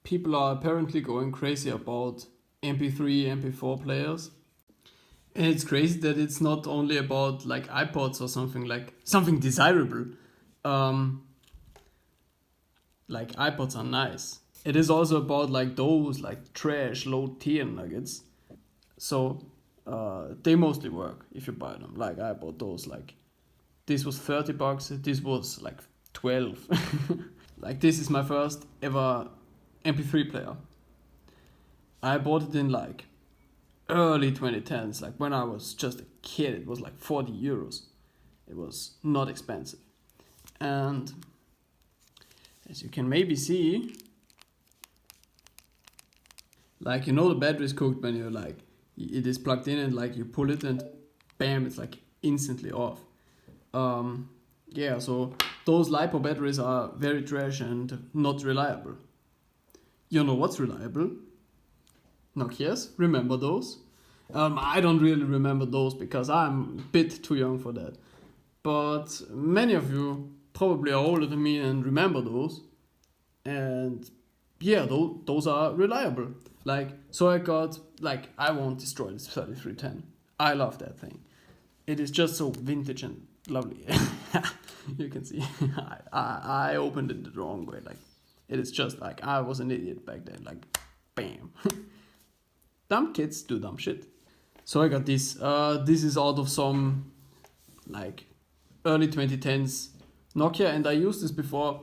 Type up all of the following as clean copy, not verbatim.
people are apparently going crazy about MP3, MP4 players. And it's crazy that it's not only about like iPods or something like something desirable. Like iPods are nice. It is also about like those like trash Low-Tier-Nuggets. So they mostly work if you buy them. Like I bought those, like this was $30, this was like 12. Like this is my first ever MP3 player. I bought it in like early 2010s, like when I was just a kid. It was like 40 euros. It was not expensive. And as you can maybe see, like, you know, the battery is cooked when you like, it is plugged in and like you pull it and bam, it's like instantly off. Yeah, so those LiPo batteries are very trash and not reliable. You know what's reliable? Nokias, remember those? I don't really remember those because I'm a bit too young for that. But many of you probably are older than me and remember those. And yeah, those are reliable. Like, so I got, like, I won't destroy this 3310. I love that thing. It is just so vintage and lovely. You can see, I opened it the wrong way. Like, it is just like, I was an idiot back then. Like, bam. Dumb kids do dumb shit. So I got this. This is out of some, like, early 2010s Nokia, and I used this before.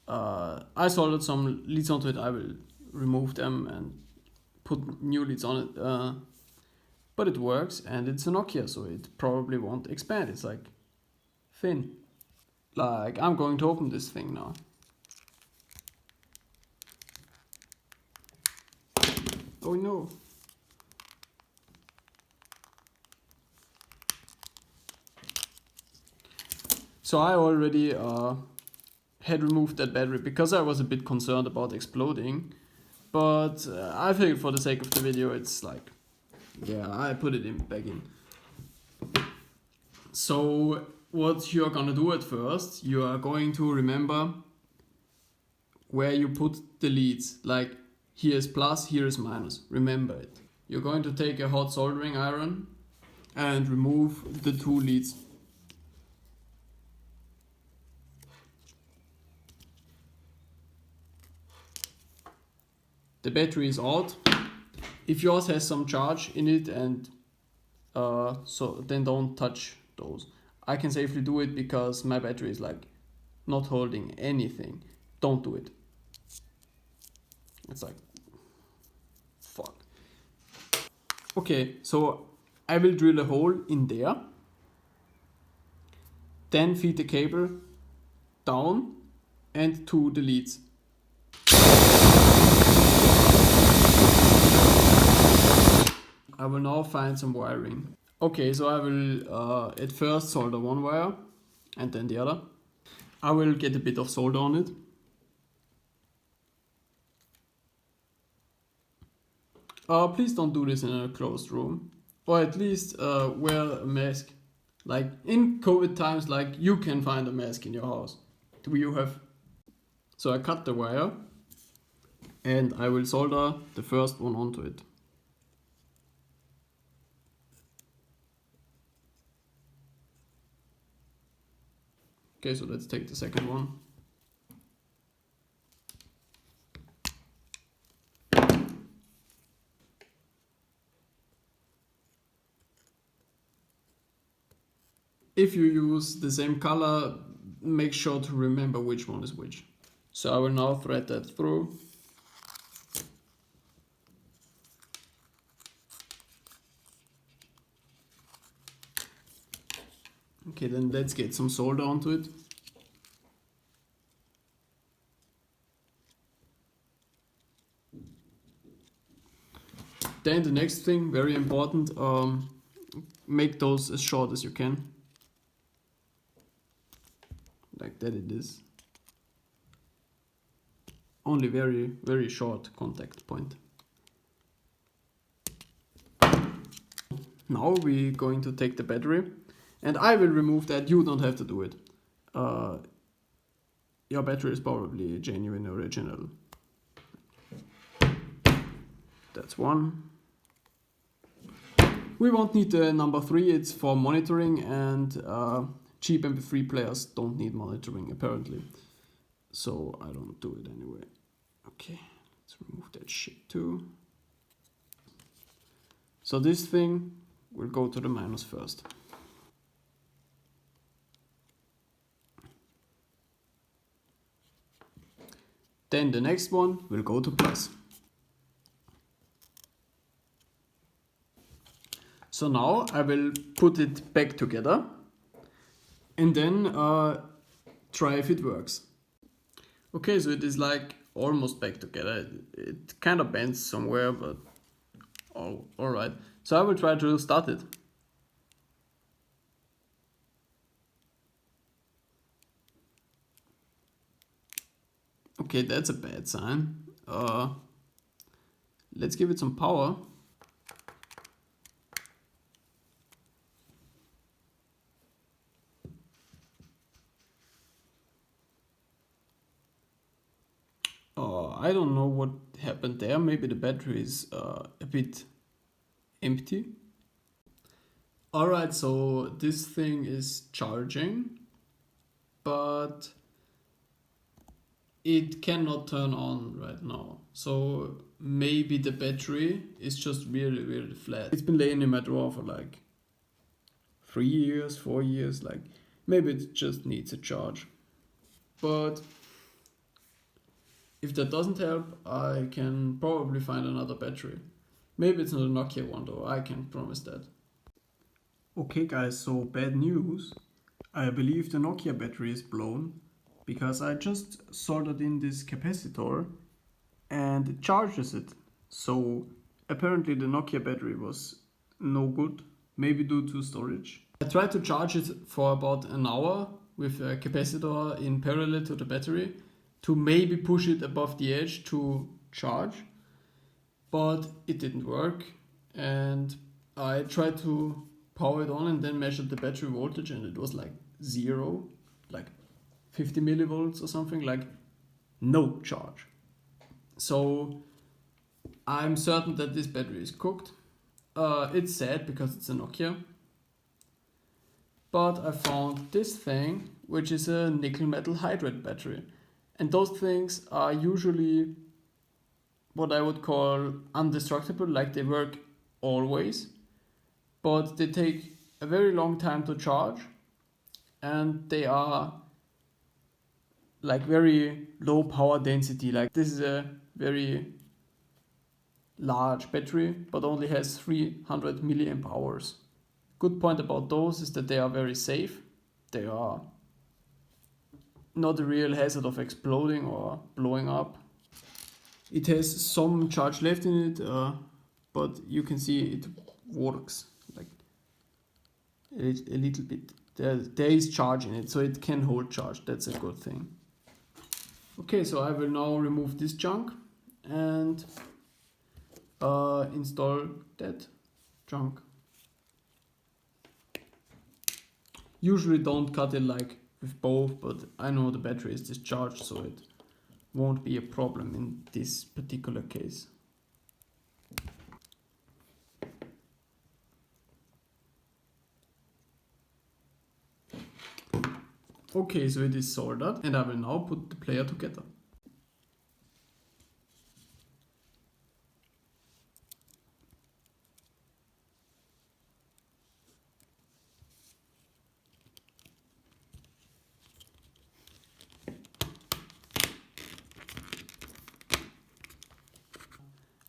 I soldered some leads onto it. I will remove them and put new leads on it. But it works, and it's a Nokia, so it probably won't expand. It's like thin. Like, I'm going to open this thing now. Oh no. So I already had removed that battery because I was a bit concerned about exploding. But I figured for the sake of the video, it's like, yeah, I put it back in. So what you're gonna do at first, you are going to remember where you put the leads. Like, here is plus, here is minus. Remember it. You're going to take a hot soldering iron and remove the two leads. The battery is out. If yours has some charge in it, and so then don't touch those. I can safely do it because my battery is like not holding anything. Don't do it. It's like, fuck. Okay, so I will drill a hole in there. Then feed the cable down and to the leads. I will now find some wiring. Okay, so I will at first solder one wire and then the other. I will get a bit of solder on it. Please don't do this in a closed room, or at least wear a mask. Like in COVID times, like you can find a mask in your house. Do you have? So I cut the wire and I will solder the first one onto it. Okay, so let's take the second one. If you use the same color, make sure to remember which one is which. So I will now thread that through. Okay, then let's get some solder onto it. Then the next thing, very important, make those as short as you can. Like that it is. Only very, very short contact point. Now we're going to take the battery, and I will remove that. You don't have to do it. Your battery is probably genuine original. That's one. We won't need the number 3, it's for monitoring, and cheap MP3 players don't need monitoring apparently. So I don't do it anyway. Okay, let's remove that shit too. So this thing will go to the minus first. Then the next one will go to plus. So now I will put it back together and then try if it works. Okay, so it is like almost back together. It kind of bends somewhere, but alright. So I will try to start it. Okay, that's a bad sign. Let's give it some power. I don't know what happened there. Maybe the battery is a bit empty. Alright, so this thing is charging, but it cannot turn on right now. So maybe the battery is just really, really flat. It's been laying in my drawer for like 3 years, 4 years, like maybe it just needs a charge. But if that doesn't help, I can probably find another battery. Maybe it's not a Nokia one though, I can't promise that. Okay guys, so bad news. I believe the Nokia battery is blown because I just soldered in this capacitor and it charges it. So apparently the Nokia battery was no good, maybe due to storage. I tried to charge it for about an hour with a capacitor in parallel to the battery to maybe push it above the edge to charge, but it didn't work, and I tried to power it on and then measured the battery voltage and it was like 0, like 50 millivolts or something, like no charge. So I'm certain that this battery is cooked. It's sad because it's a Nokia, but I found this thing, which is a nickel metal hydride battery. And those things are usually what I would call indestructible, like they work always, but they take a very long time to charge and they are like very low power density. Like this is a very large battery, but only has 300 milliamp hours. Good point about those is that they are very safe. They are not a real hazard of exploding or blowing up. It has some charge left in it, but you can see it works like a little bit. There is charge in it, so it can hold charge. That's a good thing. Okay, so I will now remove this junk and install that junk. Usually don't cut it like with both, but I know the battery is discharged, so it won't be a problem in this particular case. Okay, so it is soldered and I will now put the player together.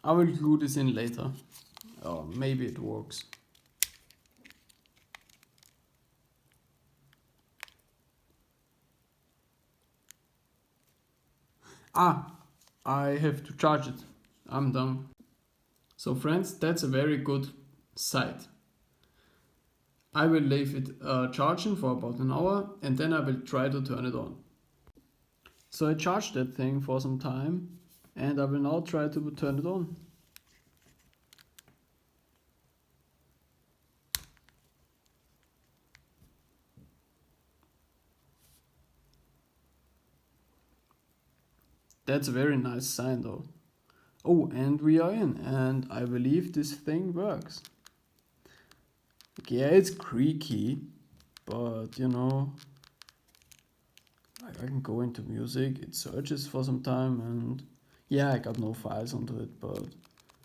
I will glue this in later. Maybe it works. I have to charge it. I'm done. So friends, that's a very good site. I will leave it charging for about an hour and then I will try to turn it on. So I charged that thing for some time and I will now try to turn it on. That's a very nice sign though. Oh, and we are in, and I believe this thing works. Yeah, it's creaky, but you know, I can go into music, it searches for some time, and yeah, I got no files onto it, but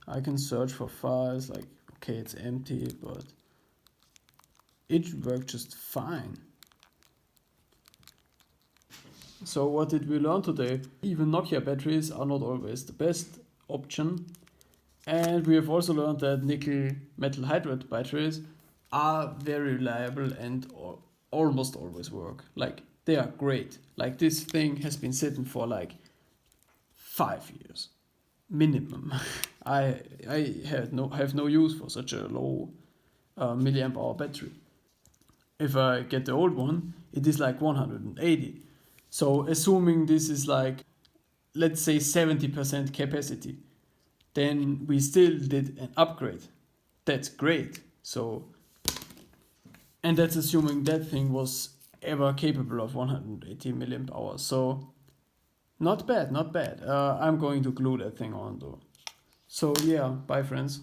I can search for files, like, okay, it's empty, but it worked just fine. So what did we learn today? Even Nokia batteries are not always the best option. And we have also learned that nickel metal hydride batteries are very reliable and almost always work. Like, they are great. Like, this thing has been sitting for like 5 years minimum. I have no use for such a low milliamp hour battery. If I get the old one, it is like 180. So assuming this is like, let's say 70% capacity, then we still did an upgrade. That's great. So, and that's assuming that thing was ever capable of 180 milliamp hours. So, not bad, not bad. I'm going to glue that thing on though. So yeah, bye friends.